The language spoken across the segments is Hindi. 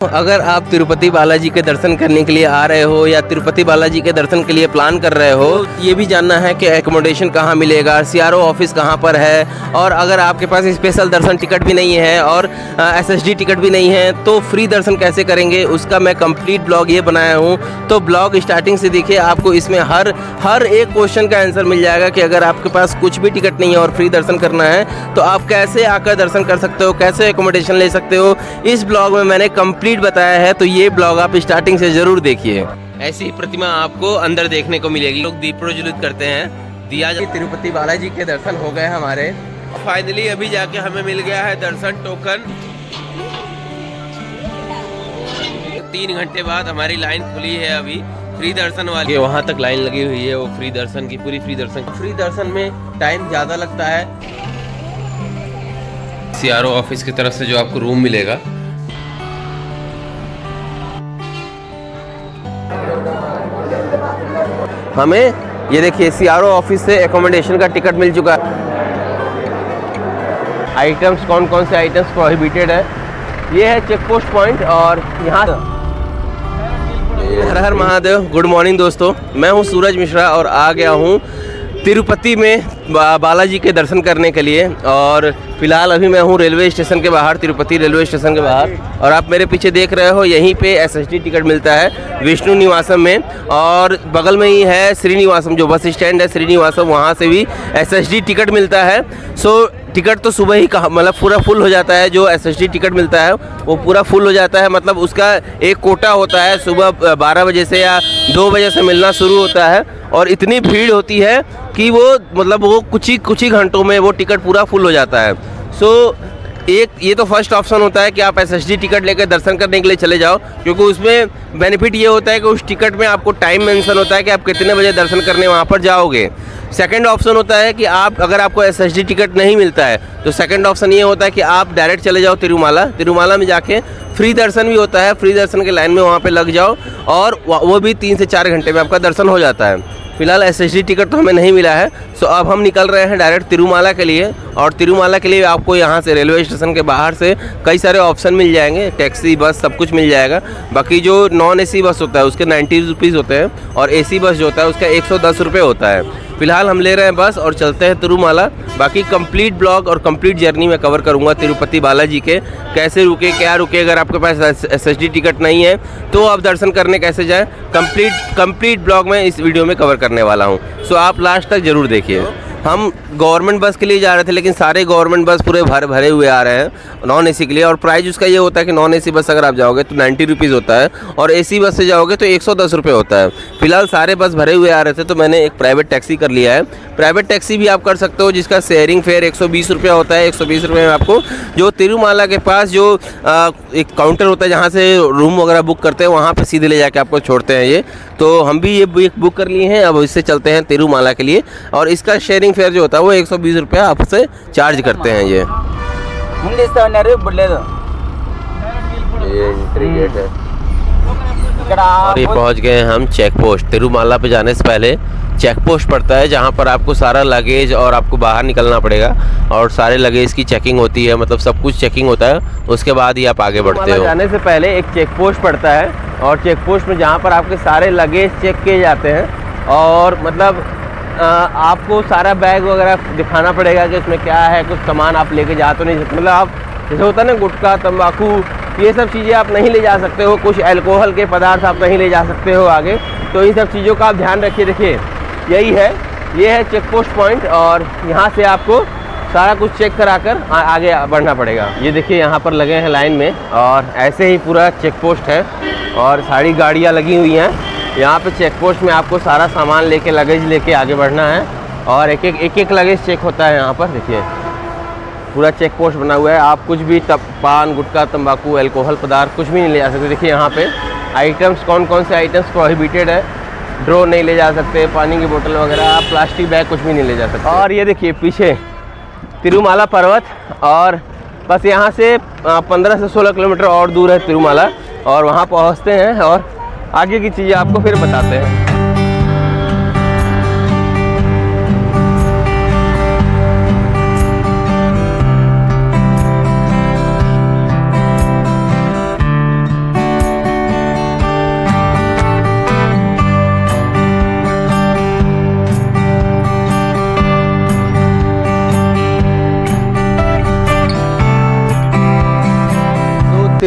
अगर आप तिरुपति बालाजी के दर्शन करने के लिए आ रहे हो या तिरुपति बालाजी के दर्शन के लिए प्लान कर रहे हो, ये भी जानना है कि एकोमोडेशन कहाँ मिलेगा, सीआरओ ऑफिस कहाँ पर है, और अगर आपके पास स्पेशल दर्शन टिकट भी नहीं है और एसएसडी टिकट भी नहीं है तो फ्री दर्शन कैसे करेंगे, उसका मैं कंप्लीट ब्लॉग ये बनाया हूँ। तो ब्लॉग स्टार्टिंग से देखिए, आपको इसमें हर एक क्वेश्चन का आंसर मिल जाएगा कि अगर आपके पास कुछ भी टिकट नहीं है और फ्री दर्शन करना है तो आप कैसे आकर दर्शन कर सकते हो, कैसे एकोमोडेशन ले सकते हो। इस ब्लॉग में मैंने कंप्लीट बताया है, तो ये ब्लॉग आप स्टार्टिंग से जरूर देखिए। ऐसी ही प्रतिमा आपको अंदर देखने को मिलेगी। लोग दीप प्रज्वलित करते हैं, दिया जाता है। तिरुपति बालाजी के दर्शन हो गए हमारे, फाइनली अभी जाके हमें मिल गया है दर्शन टोकन। 3 घंटे बाद हमारी लाइन खुली है अभी फ्री दर्शन वाली, वहाँ तक लाइन लगी हुई है। वो फ्री दर्शन की पूरी फ्री दर्शन में टाइम ज़्यादा लगता है। सीआरओ ऑफिस की तरफ से जो आपको रूम मिलेगा, हमें ये देखिए सीआरओ ऑफिस से एकोमोडेशन का टिकट मिल चुका है। आइटम्स कौन कौन से आइटम्स प्रोहिबिटेड है, ये है चेक पोस्ट पॉइंट। और यहाँ हर हर महादेव। गुड मॉर्निंग दोस्तों, मैं हूँ सूरज मिश्रा और आ गया हूँ तिरुपति में बालाजी के दर्शन करने के लिए। और फिलहाल अभी मैं हूँ रेलवे स्टेशन के बाहर, तिरुपति रेलवे स्टेशन के बाहर। और आप मेरे पीछे देख रहे हो, यहीं पे एसएसडी टिकट मिलता है विष्णु निवासम में, और बगल में ही है श्रीनिवासम जो बस स्टैंड है श्रीनिवासम, वहाँ से भी एसएसडी टिकट मिलता है। सो टिकट तो सुबह ही मतलब पूरा फुल हो जाता है। जो एसएसडी टिकट मिलता है वो पूरा फुल हो जाता है, मतलब उसका एक कोटा होता है, सुबह 12 बजे से या 2 बजे से मिलना शुरू होता है। और इतनी भीड़ होती है कि वो मतलब वो कुछ ही घंटों में वो टिकट पूरा फुल हो जाता है। सो ये तो फर्स्ट ऑप्शन होता है कि आप एसएसडी टिकट लेकर दर्शन करने के लिए चले जाओ, क्योंकि उसमें बेनिफिट ये होता है कि उस टिकट में आपको टाइम मेंशन होता है कि आप कितने बजे दर्शन करने वहाँ पर जाओगे। सेकंड ऑप्शन होता है कि अगर आपको एसएसडी टिकट नहीं मिलता है तो सेकंड ऑप्शन ये होता है कि आप डायरेक्ट चले जाओ तिरुमाला में जाके फ्री दर्शन भी होता है। फ्री दर्शन के लाइन में वहाँ पे लग जाओ और वो भी 3 से 4 घंटे में आपका दर्शन हो जाता है। फिलहाल एसएसडी टिकट तो हमें नहीं मिला है। सो अब हम निकल रहे हैं डायरेक्ट तिरुमाला के लिए। और तिरुमाला के लिए आपको यहाँ से रेलवे स्टेशन के बाहर से कई सारे ऑप्शन मिल जाएंगे, टैक्सी बस सब कुछ मिल जाएगा। बाकी जो नॉन एसी बस होता है उसके 90 रुपीज़ होते हैं, और एसी बस जो होता है उसका 110 रुपये होता है। फिलहाल हम ले रहे हैं बस और चलते हैं तिरुमाला। बाकी कंप्लीट ब्लॉग और कंप्लीट जर्नी मैं कवर करूंगा तिरुपति बालाजी के, कैसे रुके क्या रुके। अगर आपके पास एसएसडी टिकट नहीं है तो आप दर्शन करने कैसे जाएं, कंप्लीट ब्लॉग में इस वीडियो में कवर करने वाला हूं। सो आप लास्ट तक ज़रूर देखिए। हम गवर्नमेंट बस के लिए जा रहे थे, लेकिन सारे गवर्नमेंट बस पूरे भरे हुए आ रहे हैं नॉन एसी के लिए। और प्राइस उसका ये होता है कि नॉन एसी बस अगर आप जाओगे तो 90 रुपीज़ होता है, और एसी बस से जाओगे तो 110 रुपये होता है। फिलहाल सारे बस भरे हुए आ रहे थे तो मैंने एक प्राइवेट टैक्सी कर लिया है। प्राइवेट टैक्सी भी आप कर सकते हो, जिसका शेयरिंग फेयर 120 रुपये होता है। 120 रुपये में आपको जो तिरुमाला के पास जो एक काउंटर होता है जहाँ से रूम वगैरह बुक करते हैं, वहाँ पर सीधे ले जाके आपको छोड़ते हैं ये। तो हम भी ये बुक कर लिए हैं, अब इससे चलते हैं तिरुमाला के लिए। और इसका शेयरिंग फेयर जो होता है वो 120 रुपये आपसे चार्ज करते हैं। ये एंट्री गेट है। और ये पहुंच गए हम चेक पोस्ट। तिरुमाला पे जाने से पहले चेक पोस्ट पड़ता है, जहां पर आपको सारा लगेज और आपको बाहर निकलना पड़ेगा, और सारे लगेज की चेकिंग होती है, मतलब सब कुछ चेकिंग होता है, उसके बाद ही आप आगे बढ़ते हो। जाने से पहले एक चेक पोस्ट पड़ता है, और चेक पोस्ट में जहाँ पर आपके सारे लगेज चेक किए जाते हैं, और मतलब आपको सारा बैग वगैरह दिखाना पड़ेगा कि उसमें क्या है। कुछ सामान आप लेके जा तो नहीं सकते, मतलब आप जैसे होता है ना गुटखा तंबाकू ये सब चीज़ें आप नहीं ले जा सकते हो, कुछ अल्कोहल के पदार्थ आप नहीं ले जा सकते हो आगे। तो इन सब चीज़ों का आप ध्यान रखिए। देखिए यही है, ये है चेक पोस्ट पॉइंट, और यहाँ से आपको सारा कुछ चेक कराकर आगे बढ़ना पड़ेगा। ये देखिए यहाँ पर लगे हैं लाइन में, और ऐसे ही पूरा चेक पोस्ट है और सारी गाड़ियाँ लगी हुई हैं। यहाँ पे चेक पोस्ट में आपको सारा सामान लेके लगेज लेके आगे बढ़ना है, और एक एक लगेज चेक होता है। यहाँ पर देखिए पूरा चेक पोस्ट बना हुआ है। आप कुछ भी पान गुटखा तंबाकू अल्कोहल पदार्थ कुछ भी नहीं ले जा सकते। देखिए यहाँ पे आइटम्स कौन कौन से आइटम्स प्रोहिबिटेड है। ड्रो नहीं ले जा सकते, पानी की बोतल वगैरह, आप प्लास्टिक बैग कुछ भी नहीं ले जा सकते। और ये देखिए पीछे तिरुमाला पर्वत, और बस यहाँ से 15 से 16 किलोमीटर और दूर है तिरुमाला, और वहाँ पहुँचते हैं और आगे की चीज़ें आपको फिर बताते हैं।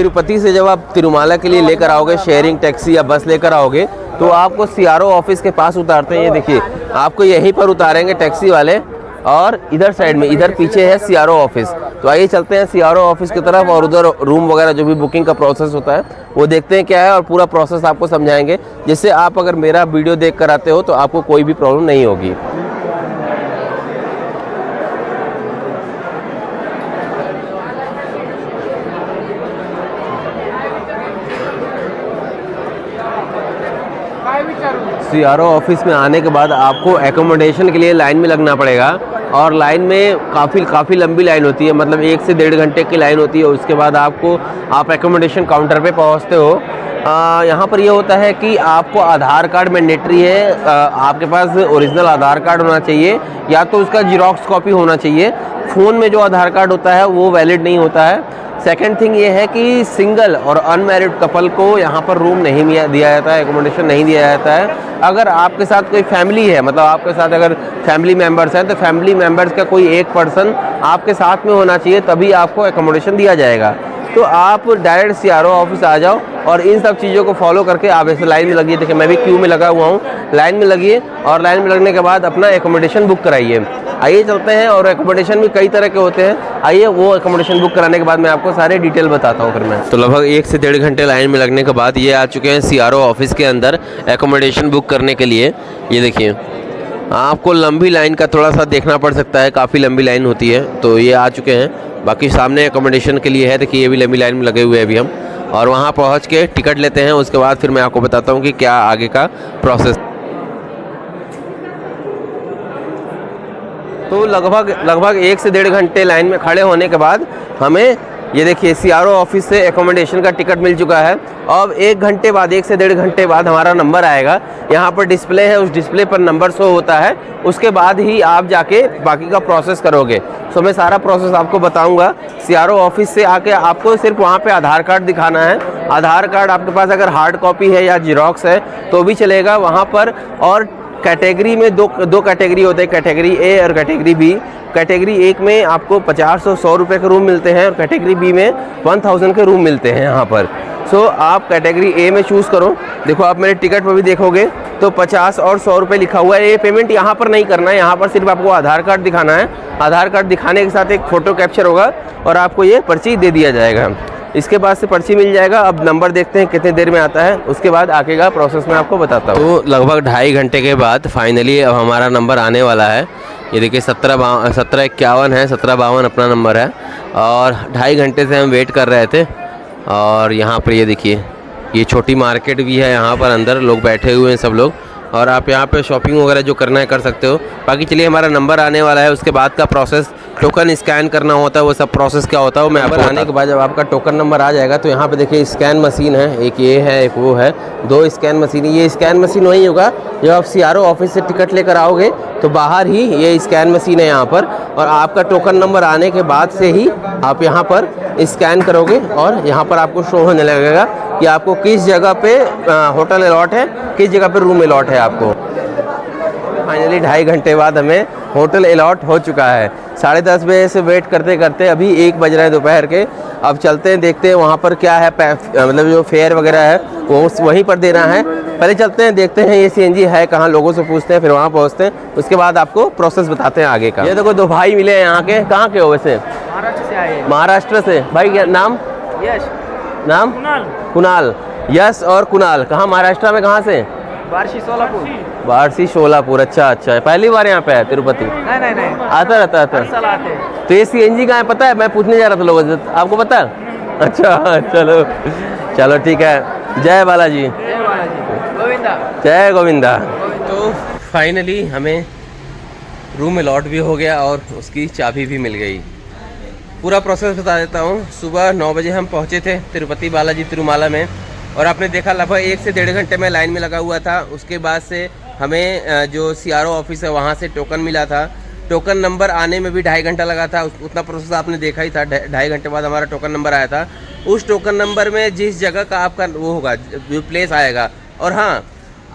तिरुपति से जब आप तिरुमाला के लिए लेकर आओगे शेयरिंग टैक्सी या बस लेकर आओगे तो आपको सीआरओ ऑफिस के पास उतारते हैं। ये देखिए आपको यहीं पर उतारेंगे टैक्सी वाले, और इधर साइड में इधर पीछे है सीआरओ ऑफिस। तो आइए चलते हैं सीआरओ ऑफिस की तरफ और उधर रूम वगैरह जो भी बुकिंग का प्रोसेस होता है वो देखते हैं क्या है, और पूरा प्रोसेस आपको समझाएंगे, जिससे आप अगर मेरा वीडियो देख कर आते हो तो आपको कोई भी प्रॉब्लम नहीं होगी। सीआरओ ऑफिस में आने के बाद आपको एकोमोडेशन के लिए लाइन में लगना पड़ेगा, और लाइन में काफ़ी लंबी लाइन होती है, मतलब 1 से 1.5 घंटे की लाइन होती है। उसके बाद आप एकोमोडेशन काउंटर पे पहुंचते हो। यहाँ पर ये होता है कि आपको आधार कार्ड मैंडेटरी है, आपके पास ओरिजिनल आधार कार्ड होना चाहिए या तो उसका जीरोक्स कॉपी होना चाहिए। फ़ोन में जो आधार कार्ड होता है वो वैलिड नहीं होता है। सेकंड थिंग ये है कि सिंगल और अनमैरिड कपल को यहाँ पर रूम नहीं दिया जाता है, एकोमोडेशन नहीं दिया जाता है। अगर आपके साथ कोई फैमिली है, मतलब आपके साथ अगर फैमिली मेंबर्स हैं तो फैमिली मेंबर्स का कोई एक पर्सन आपके साथ में होना चाहिए, तभी आपको एकोमोडेशन दिया जाएगा। तो आप डायरेक्ट सीआरओ ऑफिस आ जाओ और इन सब चीज़ों को फॉलो करके आप ऐसे लाइन में लगिए। देखिए मैं भी क्यू में लगा हुआ हूँ, लाइन में लगिए और लाइन में लगने के बाद अपना एकोमोडेशन बुक कराइए। आइए चलते हैं, और एकोमोडेशन भी कई तरह के होते हैं। आइए वो एकोमोडेशन बुक कराने के बाद मैं आपको सारे डिटेल बताता हूँ फिर मैं। तो लगभग 1 से 1.5 घंटे लाइन में लगने के बाद ये आ चुके हैं सीआरओ ऑफिस के अंदर एकोमोडेशन बुक करने के लिए। ये देखिए आपको लंबी लाइन का थोड़ा सा देखना पड़ सकता है, काफ़ी लंबी लाइन होती है। तो ये आ चुके हैं, बाकी सामने एकोमोडेशन के लिए है। देखिए ये भी लंबी लाइन में लगे हुए हैं अभी हम, और वहाँ पहुँच के टिकट लेते हैं। उसके बाद फिर मैं आपको बताता हूँ कि क्या आगे का प्रोसेस। तो लगभग 1 से 1.5 घंटे लाइन में खड़े होने के बाद हमें ये देखिए सीआरओ ऑफिस से एकोमोडेशन का टिकट मिल चुका है। अब 1 घंटे बाद, 1 से 1.5 घंटे बाद हमारा नंबर आएगा। यहाँ पर डिस्प्ले है, उस डिस्प्ले पर नंबर शो होता है। उसके बाद ही आप जाके बाकी का प्रोसेस करोगे। तो मैं सारा प्रोसेस आपको बताऊंगा। सीआरओ ऑफिस से आके आपको सिर्फ वहाँ पे आधार कार्ड दिखाना है। आधार कार्ड आपके पास अगर हार्ड कॉपी है या जीरोक्स है तो भी चलेगा वहाँ पर। और कैटेगरी में दो कैटेगरी होते हैं, कैटेगरी ए और कैटेगरी बी। कैटेगरी 1 में आपको 50 और 100 रुपये के रूम मिलते हैं, और कैटेगरी बी में 1000 के रूम मिलते हैं यहाँ पर। सो आप कैटेगरी ए में चूज़ करो। देखो आप मेरे टिकट पर भी देखोगे तो 50 और 100 रुपये लिखा हुआ है। ये पेमेंट यहाँ पर नहीं करना है, यहाँ पर सिर्फ आपको आधार कार्ड दिखाना है। आधार कार्ड दिखाने के साथ एक फ़ोटो कैप्चर होगा और आपको ये पर्ची दे दिया जाएगा। इसके बाद से पर्ची मिल जाएगा। अब नंबर देखते हैं कितने देर में आता है, उसके बाद आगे का प्रोसेस मैं आपको बताता हूँ। तो लगभग 2.5 घंटे के बाद फाइनली अब हमारा नंबर आने वाला है। ये देखिए 1751 है, 1752 अपना नंबर है, और 2.5 घंटे से हम वेट कर रहे थे। और यहाँ पर ये देखिए ये छोटी मार्केट भी है, यहाँ पर अंदर लोग बैठे हुए हैं सब लोग, और आप यहाँ पे शॉपिंग वगैरह जो करना है कर सकते हो। बाकी चलिए हमारा नंबर आने वाला है, उसके बाद का प्रोसेस, टोकन स्कैन करना होता है, वो सब प्रोसेस क्या होता है वो मैं आपको आने के बाद जब आपका टोकन नंबर आ जाएगा तो यहाँ पे देखिए स्कैन मशीन है, एक ये है एक वो है, 2 स्कैन मशीन। ये स्कैन मशीन वही होगा जब आप सीआरओ ऑफिस से टिकट लेकर आओगे तो बाहर ही ये स्कैन मशीन है यहाँ पर, और आपका टोकन नंबर आने के बाद से ही आप यहाँ पर स्कैन करोगे और यहाँ पर आपको शो होने लगेगा कि आपको किस जगह पे होटल अलॉट है, किस जगह पे रूम अलॉट है आपको। फाइनली 2.5 घंटे बाद हमें होटल अलॉट हो चुका है। 10:30 बजे से वेट करते करते अभी 1 बज रहे हैं दोपहर के। अब चलते हैं, देखते हैं वहाँ पर क्या है, मतलब जो फेयर वगैरह है वो वहीं पर देना है। पहले चलते हैं, देखते हैं ये सीएनजी है कहाँ, लोगों से पूछते हैं, फिर वहाँ पहुँचते हैं, उसके बाद आपको प्रोसेस बताते हैं आगे का। ये देखो 2 भाई मिले हैं यहाँ के। कहाँ के हो वैसे? महाराष्ट्र से आए। महाराष्ट्र से। भाई क्या नाम? यश। नाम? कुणाल। यश और कुणाल। कहाँ महाराष्ट्र में, कहाँ से? वारसी सोलापुर। वारसी सोलापुर। अच्छा अच्छा, पहली बार यहाँ पे है तिरुपति? नहीं आता रहता है। हर साल आते हैं। तो ये सीएनजी कहाँ है पता है? मैं पूछने जा रहा था लोगों से, आपको पता है? अच्छा चलो चलो ठीक है। जय बालाजी। जय बालाजी। गोविंदा। जय गोविंदा। तो फाइनली हमें रूम अलॉट भी हो गया और उसकी चाबी भी मिल गई। पूरा प्रोसेस बता देता हूँ। सुबह 9 बजे हम पहुँचे थे तिरुपति बालाजी तिरुमाला में, और आपने देखा लगभग 1 से 1.5 घंटे में लाइन में लगा हुआ था। उसके बाद से हमें जो सीआरओ ऑफिस है वहाँ से टोकन मिला था। टोकन नंबर आने में भी 2.5 घंटा लगा था, उतना प्रोसेस आपने देखा ही था। 2.5 घंटे बाद हमारा टोकन नंबर आया था। उस टोकन नंबर में जिस जगह का आपका वो होगा, जो प्लेस आएगा, और हाँ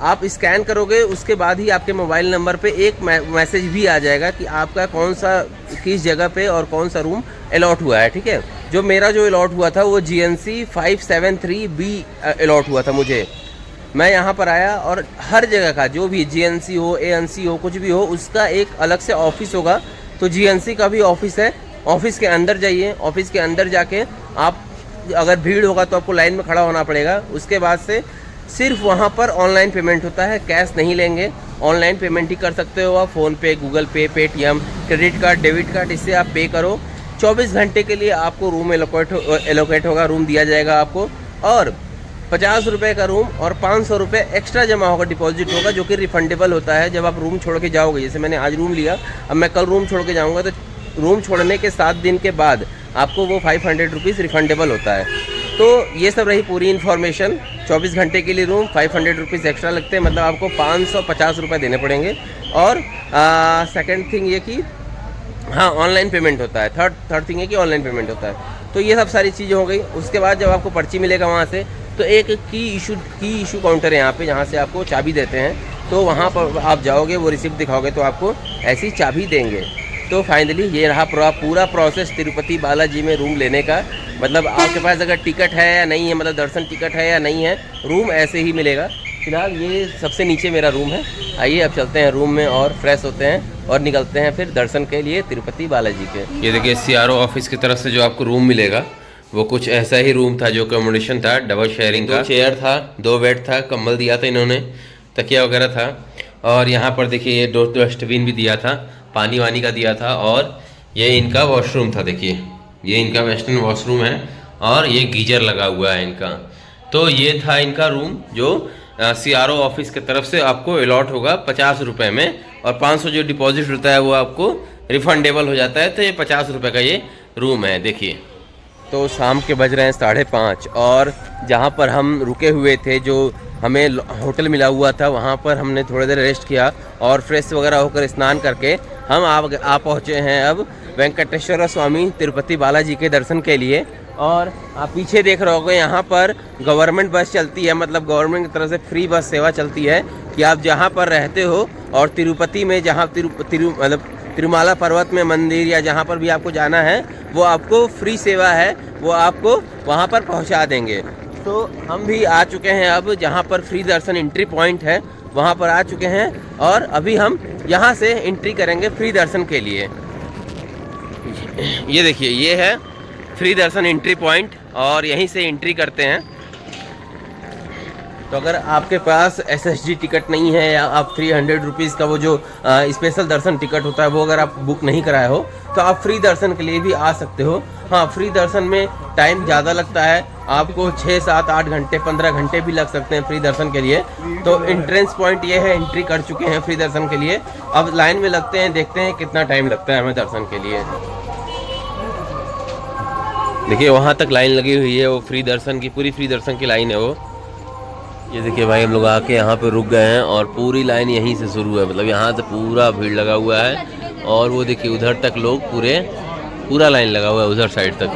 आप स्कैन करोगे उसके बाद ही आपके मोबाइल नंबर पे एक मैसेज भी आ जाएगा कि आपका कौन सा किस जगह पे और कौन सा रूम अलॉट हुआ है, ठीक है। जो मेरा जो अलॉट हुआ था वो GNC 573B अलॉट हुआ था मुझे। मैं यहाँ पर आया और हर जगह का जो भी GNC हो, ANC हो, कुछ भी हो, उसका एक अलग से ऑफिस होगा। तो GNC का भी ऑफिस है, ऑफिस के अंदर जाइए। ऑफिस के अंदर जाके आप अगर भीड़ होगा तो आपको लाइन में खड़ा होना पड़ेगा। उसके बाद से सिर्फ वहाँ पर ऑनलाइन पेमेंट होता है, कैश नहीं लेंगे। ऑनलाइन पेमेंट ही कर सकते हो आप, फ़ोनपे, गूगल पे, Paytm, credit card, debit card, इससे आप पे करो। 24 घंटे के लिए आपको रूम एलोकेट होगा, रूम दिया जाएगा आपको। और 50 रुपये का रूम और 500 रुपये एक्स्ट्रा जमा होगा, डिपॉजिट होगा, जो कि रिफंडेबल होता है जब आप रूम छोड़ के जाओगे। जैसे मैंने आज रूम लिया, अब मैं कल रूम छोड़ के जाऊँगा तो रूम छोड़ने के 7 दिन के बाद आपको वो 500 रुपीज़ रिफंडेबल होता है। तो ये सब रही पूरी इन्फॉर्मेशन। 24 घंटे के लिए रूम 500 रुपीज़ एक्स्ट्रा लगते हैं, मतलब आपको 550 रुपये देने पड़ेंगे। और सेकंड थिंग ये कि हाँ, ऑनलाइन पेमेंट होता है। थर्ड थिंग है कि ऑनलाइन पेमेंट होता है। तो ये सब सारी चीज़ें हो गई। उसके बाद जब आपको पर्ची मिलेगा वहाँ से, तो एक की इशू काउंटर है यहाँ पे, जहाँ से आपको चाबी देते हैं। तो वहाँ पर आप जाओगे, वो रिसिप्ट दिखाओगे तो आपको ऐसी चाबी देंगे। तो फाइनली ये रहा पूरा प्रोसेस तिरुपति बालाजी में रूम लेने का। मतलब आपके पास अगर टिकट है या नहीं है, मतलब दर्शन टिकट है या नहीं है, रूम ऐसे ही मिलेगा। फिलहाल ये सबसे नीचे मेरा रूम है। आइए अब चलते हैं रूम में और फ्रेश होते हैं और निकलते हैं फिर दर्शन के लिए तिरुपति बालाजी के। ये देखिए CRO ऑफिस की तरफ से जो आपको रूम मिलेगा वो कुछ ऐसा ही रूम था, जो अकोमोडेशन था, डबल शेयरिंग का। चेयर था, 2 बेड था, कंबल दिया था इन्होंने, तकिया वगैरह था। और यहाँ पर देखिए ये डस्टबिन भी दिया था, पानी वानी का दिया था। और ये इनका वॉशरूम था, देखिए ये इनका वेस्टर्न वॉशरूम है और ये गीजर लगा हुआ है इनका। तो ये था इनका रूम, जो CRO ऑफिस की तरफ से आपको अलॉट होगा 50 रुपये में। और 500 जो डिपॉजिट होता है वो आपको रिफंडेबल हो जाता है। तो ये 50 रुपये का ये रूम है। देखिए, तो शाम के बज रहे हैं 5:30 और जहाँ पर हम रुके हुए थे, जो हमें होटल मिला हुआ था, वहाँ पर हमने थोड़ी देर रेस्ट किया और फ्रेश वगैरह होकर स्नान करके हम आ पहुँचे हैं अब वेंकटेश्वर स्वामी तिरुपति बालाजी के दर्शन के लिए। और आप पीछे देख रहे होगे, यहाँ पर गवर्नमेंट बस चलती है, मतलब गवर्नमेंट की तरफ से फ्री बस सेवा चलती है कि आप जहाँ पर रहते हो और तिरुपति में जहाँ तिरुमाला पर्वत में मंदिर या जहाँ पर भी आपको जाना है, वो आपको फ्री सेवा है, वो आपको वहाँ पर पहुँचा देंगे। तो हम भी आ चुके हैं अब जहाँ पर फ्री दर्शन एंट्री पॉइंट है, वहाँ पर आ चुके हैं और अभी हम यहाँ से एंट्री करेंगे फ्री दर्शन के लिए। ये देखिए, ये है फ्री दर्शन एंट्री पॉइंट और यहीं से एंट्री करते हैं। तो अगर आपके पास SSD टिकट नहीं है या आप 300 रुपीज़ का वो जो स्पेशल दर्शन टिकट होता है वो अगर आप बुक नहीं कराए हो, तो आप फ्री दर्शन के लिए भी आ सकते हो। हाँ, फ्री दर्शन में टाइम ज़्यादा लगता है, आपको 6, 7, 8 घंटे, 15 घंटे भी लग सकते हैं फ्री दर्शन के लिए। तो एंट्रेंस पॉइंट ये है, एंट्री कर चुके हैं फ्री दर्शन के लिए। अब लाइन में लगते हैं, देखते हैं कितना टाइम लगता है हमें दर्शन के लिए। देखिए वहाँ तक लाइन लगी हुई है, वो फ्री दर्शन की, पूरी फ्री दर्शन की लाइन है वो। ये देखिए भाई, हम लोग आके यहाँ पे रुक गए हैं और पूरी लाइन यहीं से शुरू है, मतलब यहाँ से पूरा भीड़ लगा हुआ है। और वो देखिए उधर तक लोग पूरा लाइन लगा हुआ है, उधर साइड तक।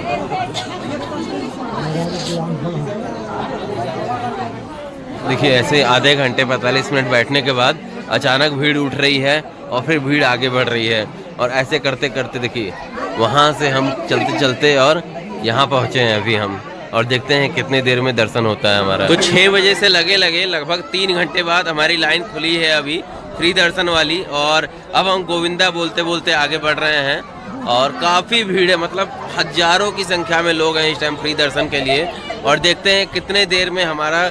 देखिए ऐसे आधे घंटे 45 मिनट बैठने के बाद अचानक भीड़ उठ रही है और फिर भीड़ आगे बढ़ रही है। और ऐसे करते करते देखिए वहाँ से हम चलते चलते और यहाँ पहुँचे हैं अभी हम, और देखते हैं कितने देर में दर्शन होता है हमारा। तो 6 बजे से लगे लगभग 3 घंटे बाद हमारी लाइन खुली है अभी फ्री दर्शन वाली। और अब हम गोविंदा बोलते बोलते आगे बढ़ रहे हैं और काफ़ी भीड़ है, मतलब हजारों की संख्या में लोग हैं इस टाइम फ्री दर्शन के लिए। और देखते हैं कितने देर में हमारा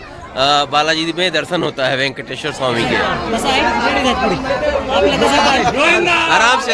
बालाजी में दर्शन होता है वेंकटेश्वर स्वामी के। आराम से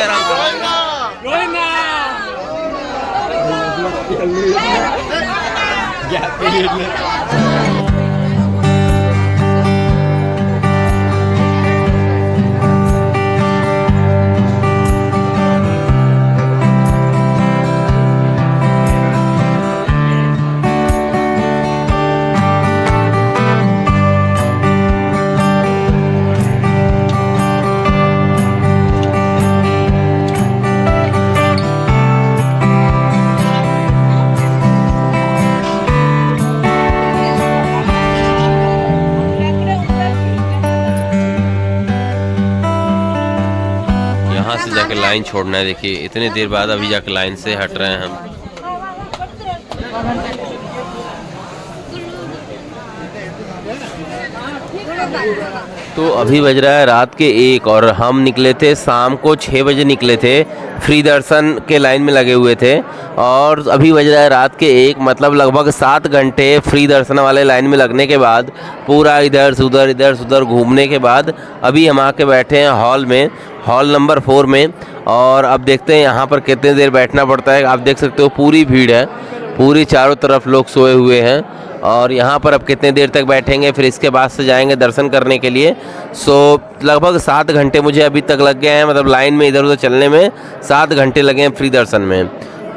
पास से जाके लाइन छोड़ना है। देखिए इतनी देर बाद अभी जाके लाइन से हट रहे हैं हम। तो अभी बज रहा है रात के 1 और हम निकले थे शाम को 6 बजे निकले थे, फ्री दर्शन के लाइन में लगे हुए थे। और अभी बज रहा है रात के 1, मतलब लगभग 7 घंटे फ्री दर्शन वाले लाइन में लगने के बाद, पूरा इधर से उधर घूमने के बाद अभी हम आके बैठे हैं हॉल में, हॉल नंबर 4 में। और अब देखते हैं यहाँ पर कितनी देर बैठना पड़ता है। आप देख सकते हो पूरी भीड़ है, पूरी चारों तरफ लोग सोए हुए हैं। और यहाँ पर अब कितने देर तक बैठेंगे, फिर इसके बाद से जाएंगे दर्शन करने के लिए। लगभग 7 घंटे मुझे अभी तक लग गए हैं, मतलब लाइन में इधर उधर चलने में 7 घंटे लगे हैं फ्री दर्शन में।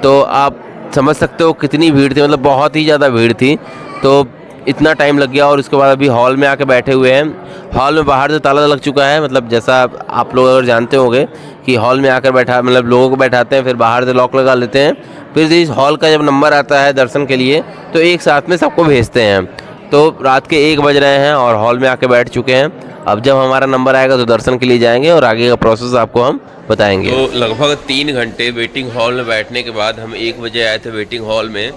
तो आप समझ सकते हो कितनी भीड़ थी, मतलब बहुत ही ज़्यादा भीड़ थी। तो इतना टाइम लग गया और उसके बाद अभी हॉल में आके बैठे हुए हैं। हॉल में बाहर से ताला लग चुका है, मतलब जैसा आप लोग अगर जानते होंगे कि हॉल में आकर बैठा मतलब लोगों को बैठाते हैं, फिर बाहर से लॉक लगा लेते हैं, फिर इस हॉल का जब नंबर आता है दर्शन के लिए तो एक साथ में सबको भेजते हैं। तो रात के 1 बज रहे हैं और हॉल में आके बैठ चुके हैं। अब जब हमारा नंबर आएगा तो दर्शन के लिए जाएंगे और आगे का प्रोसेस आपको हम बताएंगे। तो लगभग 3 घंटे वेटिंग हॉल में बैठने के बाद हम 1 बजे आए थे वेटिंग हॉल में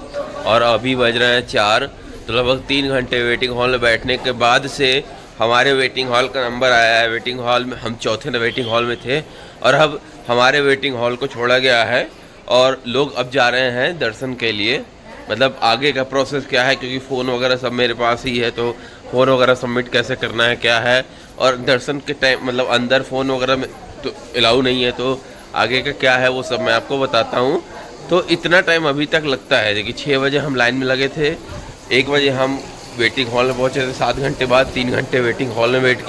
और अभी बज रहे हैं 4। तो लगभग 3 घंटे वेटिंग हॉल में बैठने के बाद से हमारे वेटिंग हॉल का नंबर आया है। वेटिंग हॉल में हम चौथे वेटिंग हॉल में थे और अब हमारे वेटिंग हॉल को छोड़ा गया है और लोग अब जा रहे हैं दर्शन के लिए। मतलब आगे का प्रोसेस क्या है, क्योंकि फ़ोन वगैरह सब मेरे पास ही है, तो फ़ोन वगैरह सबमिट कैसे करना है क्या है, और दर्शन के टाइम मतलब अंदर फ़ोन वगैरह में तो अलाउ नहीं है, तो आगे का क्या है वो सब मैं आपको बताता हूँ। तो इतना टाइम अभी तक लगता है। देखिए 6 बजे हम लाइन में लगे थे, 1 बजे हम वेटिंग हॉल में पहुँचे थे, 7 घंटे बाद 3 घंटे वेटिंग हॉल में वेट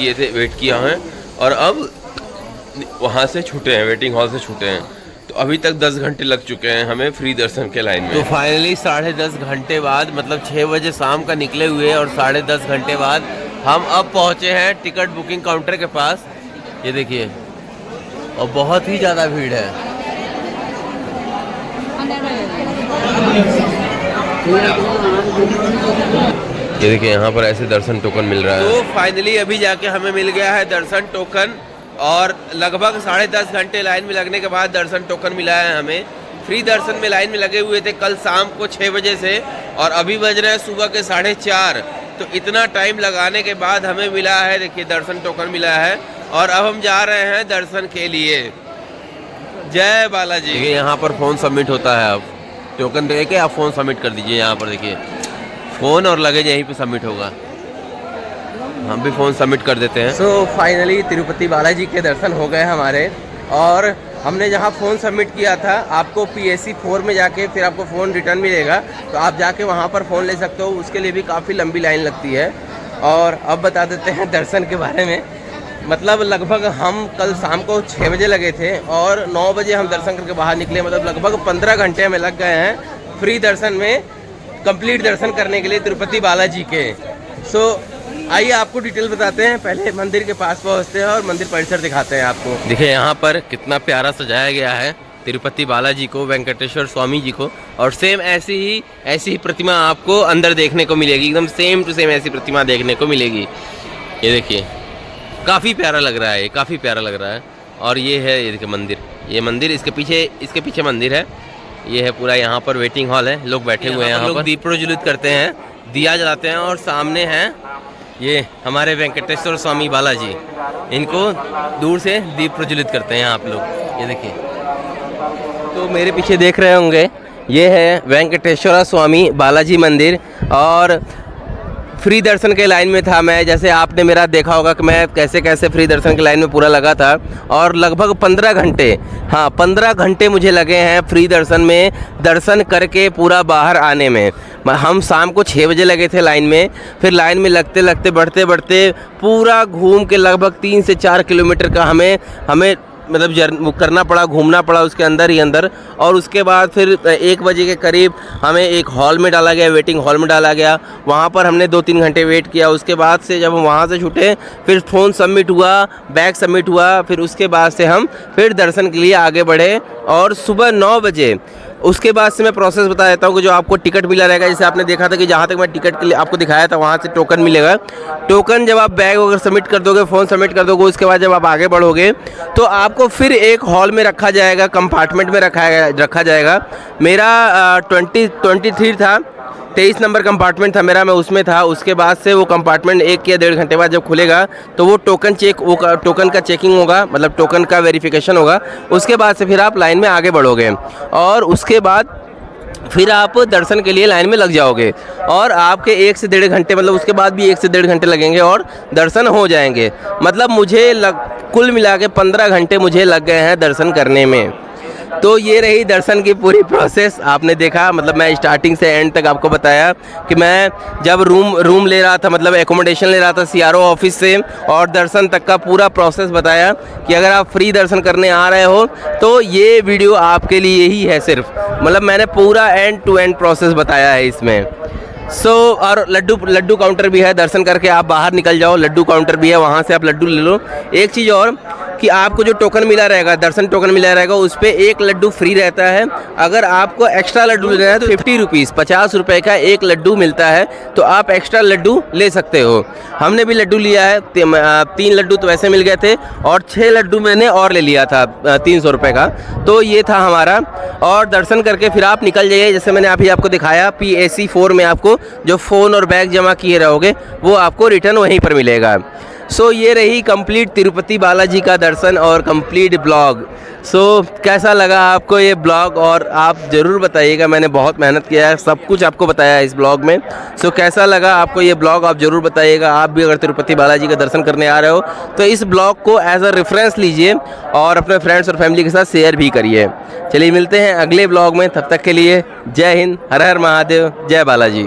किया है और अब वहाँ से छूटे हैं, वेटिंग हॉल से छूटे हैं। तो अभी तक 10 घंटे लग चुके हैं हमें फ्री दर्शन के लाइन में। तो फाइनली 10:30 घंटे बाद, मतलब 6 बजे शाम का निकले हुए और 10:30 घंटे बाद हम अब पहुँचे हैं टिकट बुकिंग काउंटर के पास। ये देखिए, और बहुत ही ज़्यादा भीड़ है। ये देखिए यहाँ पर ऐसे दर्शन टोकन मिल रहा है। तो फाइनली अभी जाके हमें मिल गया है दर्शन टोकन और लगभग 10:30 घंटे लाइन में लगने के बाद दर्शन टोकन मिला है हमें। फ्री दर्शन में लाइन में लगे हुए थे कल शाम को 6 बजे से और अभी बज रहे हैं सुबह के 4:30। तो इतना टाइम लगाने के बाद हमें मिला है, देखिए दर्शन टोकन मिला है और अब हम जा रहे हैं दर्शन के लिए। जय बालाजी। देखिए यहाँ पर फ़ोन सबमिट होता है, अब टोकन दे के आप फ़ोन सबमिट कर दीजिए। यहाँ पर देखिए फ़ोन और लगेज यहीं पे सबमिट होगा, हम भी फ़ोन सबमिट कर देते हैं। सो फाइनली तिरुपति बालाजी के दर्शन हो गए हमारे और हमने जहाँ फ़ोन सबमिट किया था, आपको PSC 4 में जाके फिर आपको फ़ोन रिटर्न मिलेगा, तो आप जाके वहाँ पर फ़ोन ले सकते हो। उसके लिए भी काफ़ी लंबी लाइन लगती है। और अब बता देते हैं दर्शन के बारे में। मतलब लगभग हम कल शाम को 6 बजे लगे थे और 9 बजे हम दर्शन करके बाहर निकले। मतलब लगभग 15 घंटे हमें लग गए हैं फ्री दर्शन में, कंप्लीट दर्शन करने के लिए तिरुपति बालाजी के। सो आइए आपको डिटेल बताते हैं। पहले मंदिर के पास पहुंचते हैं और मंदिर परिसर दिखाते हैं आपको। देखिए यहाँ पर कितना प्यारा सजाया गया है तिरुपति बालाजी को, वेंकटेश्वर स्वामी जी को, और सेम ऐसी ही प्रतिमा आपको अंदर देखने को मिलेगी। एकदम सेम टू सेम ऐसी प्रतिमा देखने को मिलेगी। ये देखिए काफ़ी प्यारा लग रहा है, ये काफ़ी प्यारा लग रहा है। और ये है, ये देखिए मंदिर, ये मंदिर इसके पीछे मंदिर है। ये है पूरा, यहाँ पर वेटिंग हॉल है, लोग बैठे हुए हैं। यहाँ पर दीप प्रज्वलित करते हैं, दिया जलाते हैं और सामने हैं ये हमारे वेंकटेश्वर स्वामी बालाजी, इनको दूर से दीप प्रज्वलित करते हैं आप लोग। ये देखिए, तो मेरे पीछे देख रहे होंगे ये है वेंकटेश्वर स्वामी बालाजी मंदिर। और फ्री दर्शन के लाइन में था मैं, जैसे आपने मेरा देखा होगा कि मैं कैसे कैसे फ्री दर्शन के लाइन में पूरा लगा था। और लगभग 15 घंटे, हाँ 15 घंटे मुझे लगे हैं फ्री दर्शन में दर्शन करके पूरा बाहर आने में। हम शाम को 6 बजे लगे थे लाइन में, फिर लाइन में लगते लगते बढ़ते बढ़ते पूरा घूम के लगभग 3 से 4 किलोमीटर का हमें मतलब करना पड़ा, घूमना पड़ा उसके अंदर ही अंदर। और उसके बाद फिर 1 बजे के करीब हमें एक हॉल में डाला गया, वेटिंग हॉल में डाला गया। वहाँ पर हमने 2-3 घंटे वेट किया। उसके बाद से जब हम वहाँ से छूटे, फिर फ़ोन सबमिट हुआ, बैग सबमिट हुआ, फिर उसके बाद से हम फिर दर्शन के लिए आगे बढ़े। और सुबह 9 बजे उसके बाद से मैं प्रोसेस बता देता हूँ कि जो आपको टिकट मिला रहेगा, जैसे आपने देखा था कि जहाँ तक मैं टिकट के लिए आपको दिखाया था वहाँ से टोकन मिलेगा। टोकन जब आप बैग वगैरह सबमिट कर दोगे, फ़ोन सबमिट कर दोगे, उसके बाद जब आप आगे बढ़ोगे तो आपको फिर एक हॉल में रखा जाएगा, कंपार्टमेंट में रखा जाएगा। मेरा 23 था, 23 नंबर कंपार्टमेंट था मेरा, मैं उसमें था। उसके बाद से वो कंपार्टमेंट 1 या 1.5 घंटे बाद जब खुलेगा तो वो टोकन का चेकिंग होगा, मतलब टोकन का वेरिफिकेशन होगा। उसके बाद से फिर आप लाइन में आगे बढ़ोगे और उसके बाद फिर आप दर्शन के लिए लाइन में लग जाओगे और आपके 1 से 1.5 घंटे, मतलब उसके बाद भी 1 से 1.5 घंटे लगेंगे और दर्शन हो जाएंगे। मतलब मुझे कुल मिला के 15 घंटे मुझे लग गए हैं दर्शन करने में। तो ये रही दर्शन की पूरी प्रोसेस। आपने देखा, मतलब मैं स्टार्टिंग से एंड तक आपको बताया कि मैं जब रूम ले रहा था, मतलब एकोमोडेशन ले रहा था CRO ऑफिस से, और दर्शन तक का पूरा प्रोसेस बताया कि अगर आप फ्री दर्शन करने आ रहे हो तो ये वीडियो आपके लिए ही है सिर्फ। मतलब मैंने पूरा एंड टू एंड प्रोसेस बताया है इसमें। और लड्डू काउंटर भी है, दर्शन करके आप बाहर निकल जाओ, लड्डू काउंटर भी है, वहाँ से आप लड्डू ले लो। एक चीज़ और कि आपको जो टोकन मिला रहेगा, दर्शन टोकन मिला रहेगा, उस पर 1 लड्डू फ्री रहता है। अगर आपको एक्स्ट्रा लड्डू लेना है तो 50 रुपीज़, 50 रुपये का 1 लड्डू मिलता है, तो आप एक्स्ट्रा लड्डू ले सकते हो। हमने भी लड्डू लिया है, 3 लड्डू तो वैसे मिल गए थे और 6 लड्डू मैंने और ले लिया था 300 रुपये का। तो ये था हमारा। और दर्शन करके फिर आप निकल जाइए, जैसे मैंने अभी आपको दिखाया, PAC 4 में आपको जो फ़ोन और बैग जमा किए रहोगे वो आपको रिटर्न वहीं पर मिलेगा। ये रही कंप्लीट तिरुपति बालाजी का दर्शन और कंप्लीट ब्लॉग। कैसा लगा आपको ये ब्लॉग, और आप ज़रूर बताइएगा। मैंने बहुत मेहनत किया है, सब कुछ आपको बताया है इस ब्लॉग में। कैसा लगा आपको ये ब्लॉग, आप ज़रूर बताइएगा। आप भी अगर तिरुपति बालाजी का दर्शन करने आ रहे हो तो इस ब्लॉग को एज अ रेफरेंस लीजिए और अपने फ्रेंड्स और फैमिली के साथ शेयर भी करिए। चलिए मिलते हैं अगले ब्लॉग में, तब तक के लिए जय हिंद, हर हर महादेव, जय बालाजी।